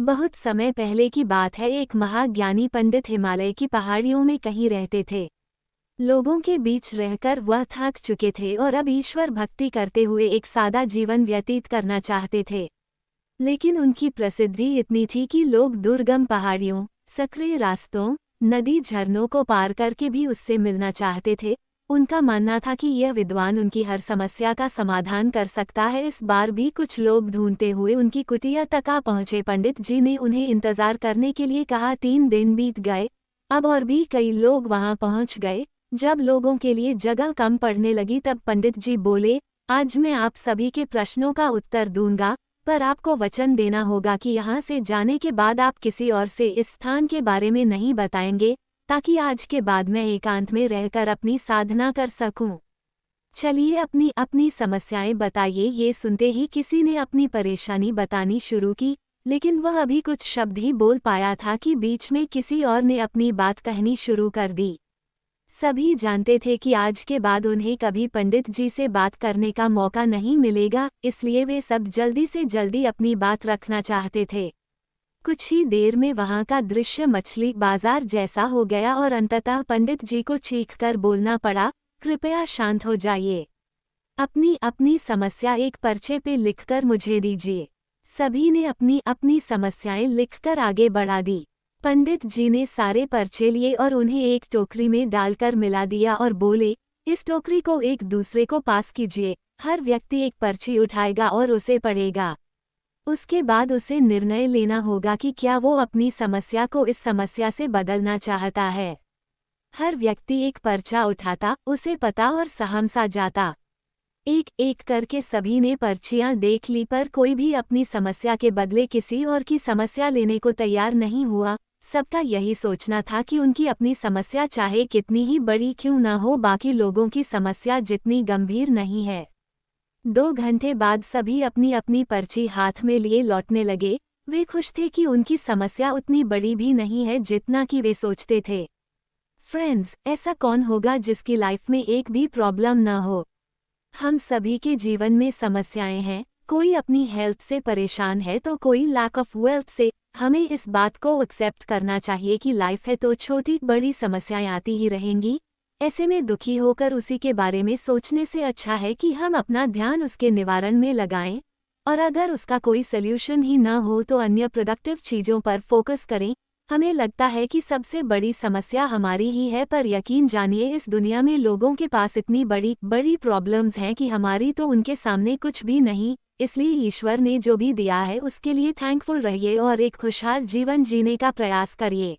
बहुत समय पहले की बात है। एक महाज्ञानी पंडित हिमालय की पहाड़ियों में कहीं रहते थे। लोगों के बीच रहकर वह थक चुके थे और अब ईश्वर भक्ति करते हुए एक सादा जीवन व्यतीत करना चाहते थे। लेकिन उनकी प्रसिद्धि इतनी थी कि लोग दुर्गम पहाड़ियों, सक्रिय रास्तों, नदी झरनों को पार करके भी उससे मिलना चाहते थे। उनका मानना था कि यह विद्वान उनकी हर समस्या का समाधान कर सकता है। इस बार भी कुछ लोग ढूंढते हुए उनकी कुटिया तक आ पहुंचे। पंडित जी ने उन्हें इंतजार करने के लिए कहा। 3 दिन बीत गए, अब और भी कई लोग वहां पहुंच गए। जब लोगों के लिए जगह कम पड़ने लगी तब पंडित जी बोले, आज मैं आप सभी के प्रश्नों का उत्तर दूंगा, पर आपको वचन देना होगा कि यहाँ से जाने के बाद आप किसी और से इस स्थान के बारे में नहीं बताएंगे, ताकि आज के बाद मैं एकांत में रहकर अपनी साधना कर सकूं। चलिए अपनी अपनी समस्याएं बताइए। ये सुनते ही किसी ने अपनी परेशानी बतानी शुरू की, लेकिन वह अभी कुछ शब्द ही बोल पाया था कि बीच में किसी और ने अपनी बात कहनी शुरू कर दी। सभी जानते थे कि आज के बाद उन्हें कभी पंडित जी से बात करने का मौका नहीं मिलेगा, इसलिए वे सब जल्दी से जल्दी अपनी बात रखना चाहते थे। कुछ ही देर में वहां का दृश्य मछली बाजार जैसा हो गया और अंततः पंडित जी को चीखकर बोलना पड़ा, कृपया शांत हो जाइए। अपनी अपनी समस्या एक पर्चे पे लिखकर मुझे दीजिए। सभी ने अपनी अपनी समस्याएं लिखकर आगे बढ़ा दी। पंडित जी ने सारे पर्चे लिए और उन्हें एक टोकरी में डालकर मिला दिया और बोले, इस टोकरी को एक दूसरे को पास कीजिए। हर व्यक्ति एक पर्ची उठाएगा और उसे पढ़ेगा। उसके बाद उसे निर्णय लेना होगा कि क्या वो अपनी समस्या को इस समस्या से बदलना चाहता है। हर व्यक्ति एक पर्चा उठाता, उसे पता और सहम सा जाता। एक एक करके सभी ने पर्चियां देख ली, पर कोई भी अपनी समस्या के बदले किसी और की समस्या लेने को तैयार नहीं हुआ। सबका यही सोचना था कि उनकी अपनी समस्या चाहे कितनी ही बड़ी क्यों न हो, बाकी लोगों की समस्या जितनी गंभीर नहीं है। 2 घंटे बाद सभी अपनी अपनी पर्ची हाथ में लिए लौटने लगे। वे खुश थे कि उनकी समस्या उतनी बड़ी भी नहीं है जितना कि वे सोचते थे। फ्रेंड्स, ऐसा कौन होगा जिसकी लाइफ में एक भी प्रॉब्लम न हो? हम सभी के जीवन में समस्याएं हैं। कोई अपनी हेल्थ से परेशान है तो कोई लैक ऑफ वेल्थ से। हमें इस बात को एक्सेप्ट करना चाहिए कि लाइफ है तो छोटी बड़ी समस्याएं आती ही रहेंगी। ऐसे में दुखी होकर उसी के बारे में सोचने से अच्छा है कि हम अपना ध्यान उसके निवारण में लगाएं, और अगर उसका कोई सल्यूशन ही न हो तो अन्य प्रोडक्टिव चीज़ों पर फोकस करें। हमें लगता है कि सबसे बड़ी समस्या हमारी ही है, पर यकीन जानिए इस दुनिया में लोगों के पास इतनी बड़ी बड़ी प्रॉब्लम्स हैं कि हमारी तो उनके सामने कुछ भी नहीं। इसलिए ईश्वर ने जो भी दिया है उसके लिए थैंकफुल रहिए और एक खुशहाल जीवन जीने का प्रयास करिए।